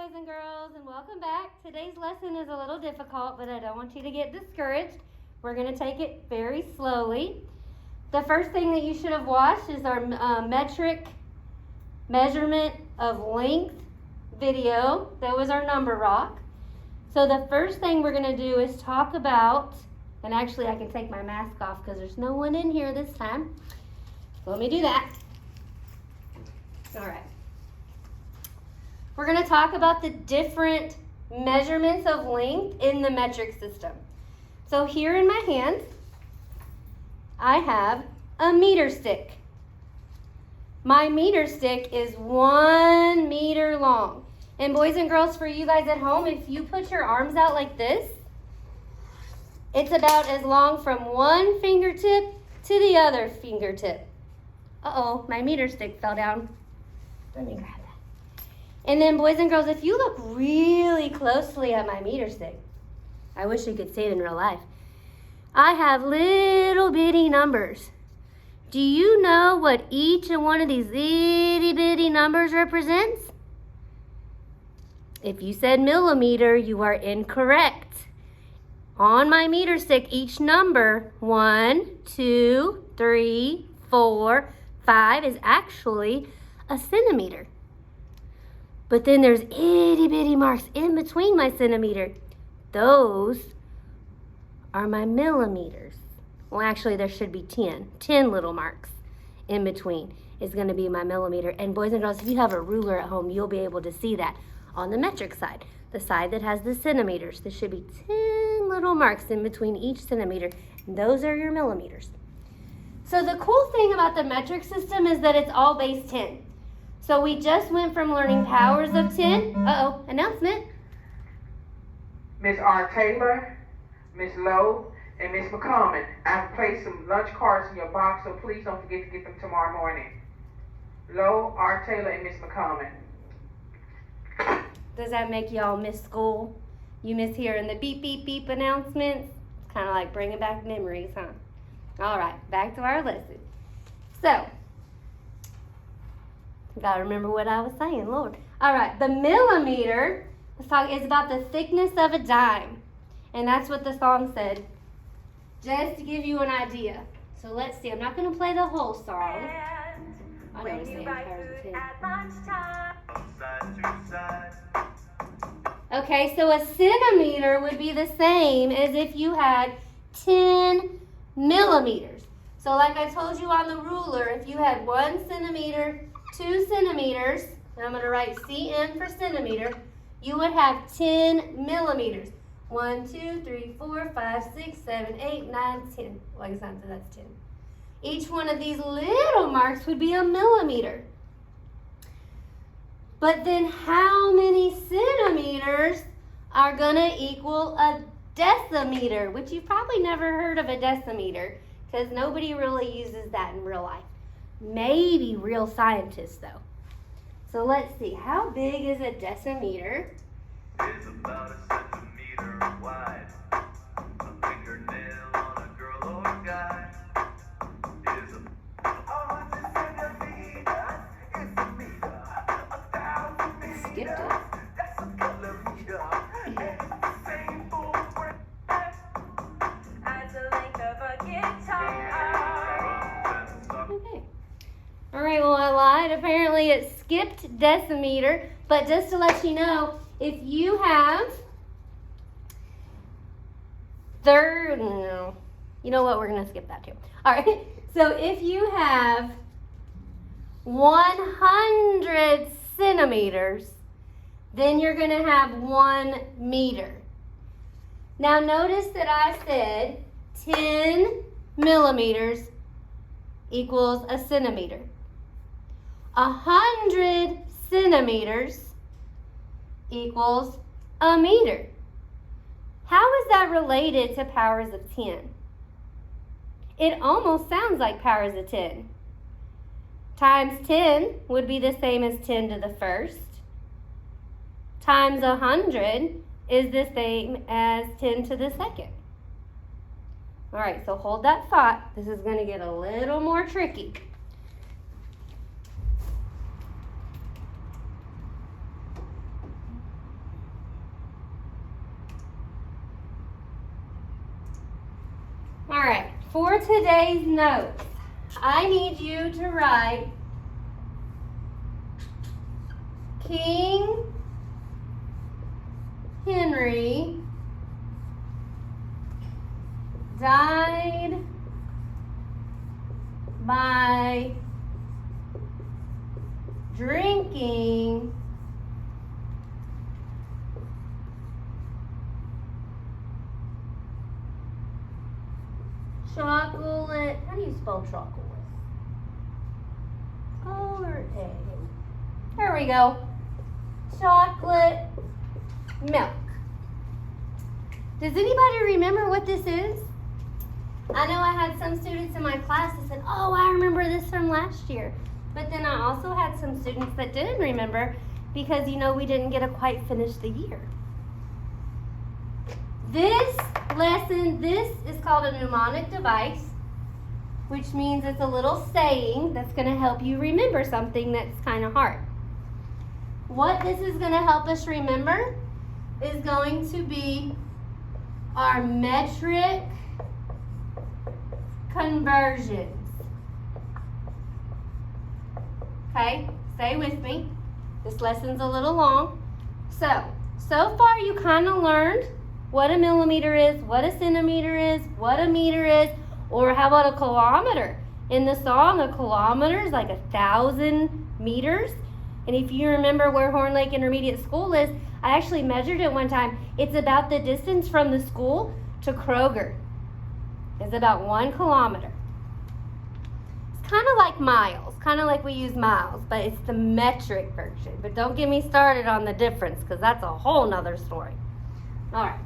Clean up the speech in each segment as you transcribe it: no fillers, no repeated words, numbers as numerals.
boys and girls, and welcome back. Today's lesson is a little difficult, but I don't want you to get discouraged. We're going to take it very slowly. The first thing that you should have watched is our metric measurement of length video. That was our number rock. So the first thing we're going to do is talk about, and actually I can take my mask off because there's no one in here this time. So let me do that. All right. We're going to talk about the different measurements of length in the metric system. So here in my hand, I have a meter stick. My meter stick is 1 meter long. And boys and girls, for you guys at home, if you put your arms out like this, it's about as long from one fingertip to the other fingertip. Uh-oh, my meter stick fell down. Let me grab that. And then boys and girls, if you look really closely at my meter stick, I wish you could see it in real life. I have little bitty numbers. Do you know what each and one of these itty bitty numbers represents? If you said millimeter, you are incorrect. On my meter stick, each number, 1, 2, 3, 4, 5, is actually a centimeter. But then there's itty bitty marks in between my centimeter. Those are my millimeters. Well, actually, there should be 10 little marks in between is going to be my millimeter. And boys and girls, if you have a ruler at home, you'll be able to see that on the metric side. The side that has the centimeters, there should be 10 little marks in between each centimeter. And those are your millimeters. So the cool thing about the metric system is that it's all base 10. So we just went from learning powers of 10. Uh-oh, announcement. Miss R. Taylor, Miss Lowe, and Miss McCommon, I've placed some lunch cards in your box, so please don't forget to get them tomorrow morning. Lowe, R. Taylor, and Miss McCommon. Does that make y'all miss school? You miss hearing the beep, beep, beep announcements? It's kind of like bringing back memories, huh? All right, back to our lesson. So, gotta remember what I was saying, Lord. All right, the millimeter is about the thickness of a dime. And that's what the song said, just to give you an idea. So let's see, I'm not gonna play the whole song. I know it's saying powers of 10. Okay, so a centimeter would be the same as if you had 10 millimeters. So like I told you on the ruler, if you had 1 centimeter, 2 centimeters, and I'm going to write cm for centimeter, you would have 10 millimeters. 1, 2, 3, 4, 5, 6, 7, 8, 9, 10. Well, I guess not, so that's 10. Each one of these little marks would be a millimeter. But then how many centimeters are going to equal a decimeter? Which you've probably never heard of a decimeter because nobody really uses that in real life. Maybe real scientists, though. So let's see. How big is a decimeter? It's about a centimeter wide. A fingernail on a girl or guy. Is a Skipped it. Okay. All right, well, I lied. Apparently it skipped decimeter. But just to let you know, if you have you know what? We're going to skip that too. All right. So if you have 100 centimeters, then you're going to have 1 meter. Now notice that I said 10 millimeters equals a centimeter. 100 centimeters equals a meter. How is that related to powers of 10? It almost sounds like powers of 10. Times 10 would be the same as 10 to the first. Times 100 is the same as 10 to the second. All right, so hold that thought. This is going to get a little more tricky. For today's notes, I need you to write King Henry died by drinking chocolate. How do you spell chocolate? O-R-A. There we go. Chocolate milk. Does anybody remember what this is? I know I had some students in my class that said, oh, I remember this from last year. But then I also had some students that didn't remember because, we didn't get to quite finish the year. This lesson, this is called a mnemonic device, which means it's a little saying that's going to help you remember something that's kind of hard. What this is going to help us remember is going to be our metric conversions. Okay, stay with me. This lesson's a little long. So far you kind of learned what a millimeter is, what a centimeter is, what a meter is, or how about a kilometer? In the song, a kilometer is like 1,000 meters. And if you remember where Horn Lake Intermediate School is, I actually measured it one time. It's about the distance from the school to Kroger. It's about 1 kilometer. It's kind of like miles, kind of like we use miles, but it's the metric version. But don't get me started on the difference because that's a whole nother story. All right.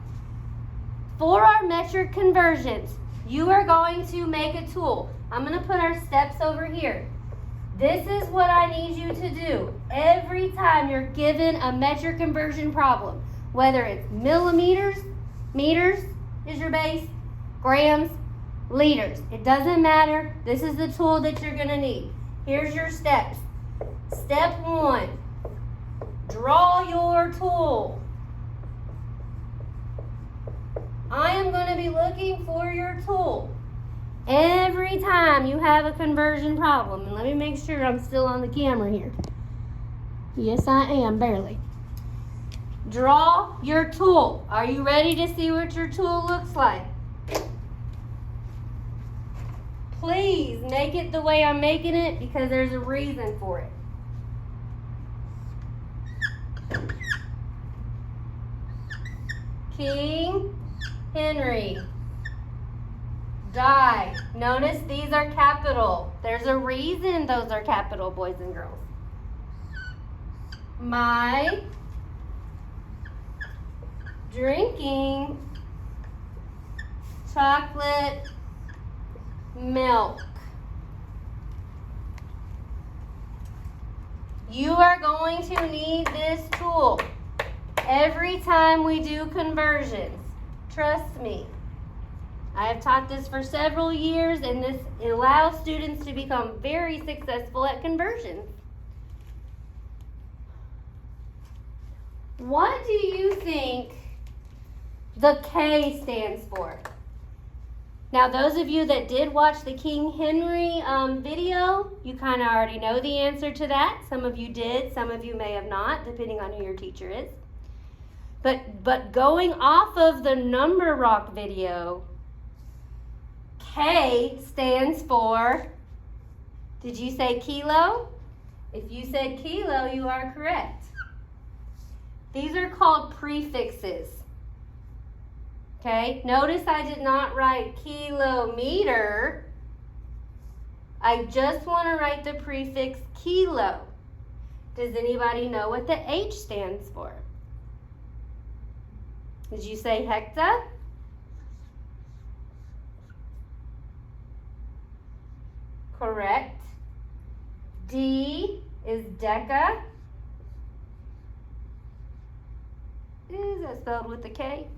For our metric conversions, you are going to make a tool. I'm going to put our steps over here. This is what I need you to do every time you're given a metric conversion problem. Whether it's millimeters, meters is your base, grams, liters. It doesn't matter. This is the tool that you're going to need. Here's your steps. Step 1, draw your tool. I am going to be looking for your tool every time you have a conversion problem. And let me make sure I'm still on the camera here. Yes, I am, barely. Draw your tool. Are you ready to see what your tool looks like? Please make it the way I'm making it because there's a reason for it. King Henry died. Notice these are capital. There's a reason those are capital, boys and girls. My drinking chocolate milk. You are going to need this tool every time we do conversions. Trust me. I have taught this for several years, and this allows students to become very successful at conversions. What do you think the K stands for? Now, those of you that did watch the King Henry video, you kind of already know the answer to that. Some of you did, some of you may have not, depending on who your teacher is. But going off of the Number Rock video, K stands for, did you say kilo? If you said kilo, you are correct. These are called prefixes. Okay, notice I did not write kilometer. I just want to write the prefix kilo. Does anybody know what the H stands for? Did you say hecta? Correct. D is deca. Is that spelled with a K?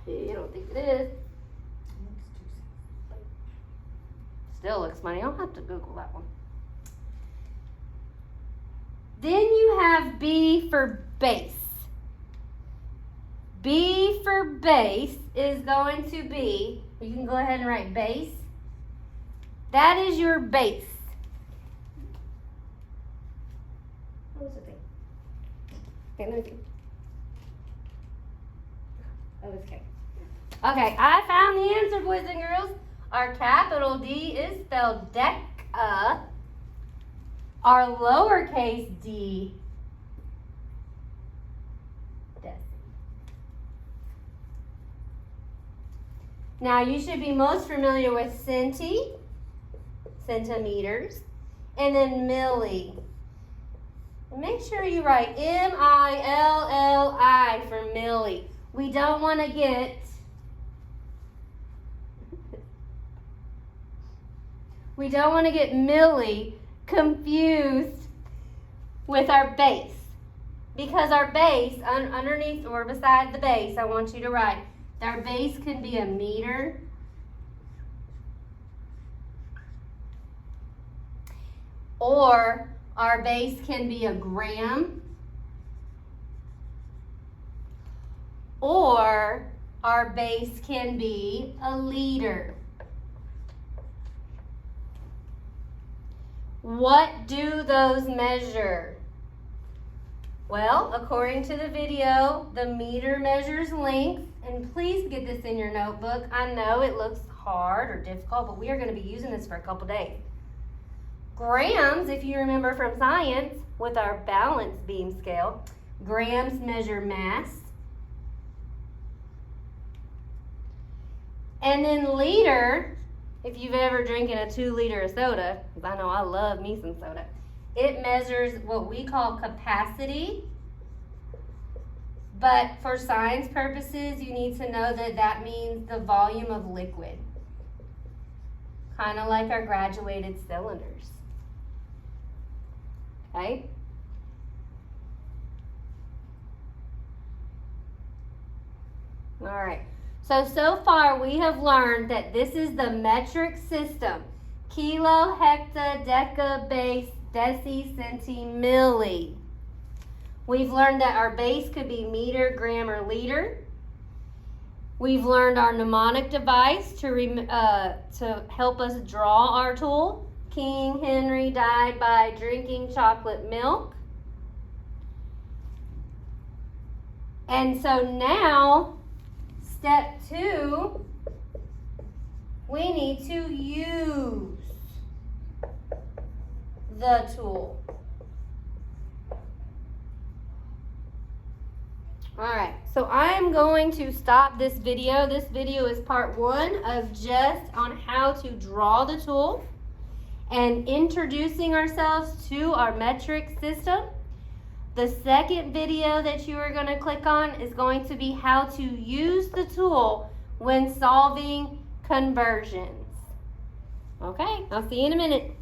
I don't think it is. Still looks funny. I'll have to Google that one. Then you have B for base. B for base is going to be, You can go ahead and write base. That is your base. What was the thing? Okay, let me see. Oh, it's K. Okay, I found the answer, boys and girls. Our capital D is spelled deca. Our lowercase d, deci. Now you should be most familiar with centimeters, and then milli. And make sure you write M-I-L-L-I for milli. We don't want to get milli confused with our base. Because our base, underneath or beside the base, I want you to write, our base can be a meter, or our base can be a gram, or our base can be a liter. What do those measure? Well, according to the video, the meter measures length, and please get this in your notebook. I know it looks hard or difficult, but we are going to be using this for a couple days. Grams, if you remember from science, with our balance beam scale, grams measure mass. And then liter, if you've ever drinking a 2 liter of soda, because I know I love me some soda, it measures what we call capacity. But for science purposes, you need to know that that means the volume of liquid. Kind of like our graduated cylinders. Okay? All right. So far we have learned that this is the metric system. Kilo, hecta, deca, base, deci, centi, milli. We've learned that our base could be meter, gram, or liter. We've learned our mnemonic device to help us draw our tool. King Henry died by drinking chocolate milk. And so now, step 2, we need to use the tool. Alright, so I'm going to stop this video. This video is part 1 of just on how to draw the tool and introducing ourselves to our metric system. The second video that you are going to click on is going to be how to use the tool when solving conversions. Okay, I'll see you in a minute.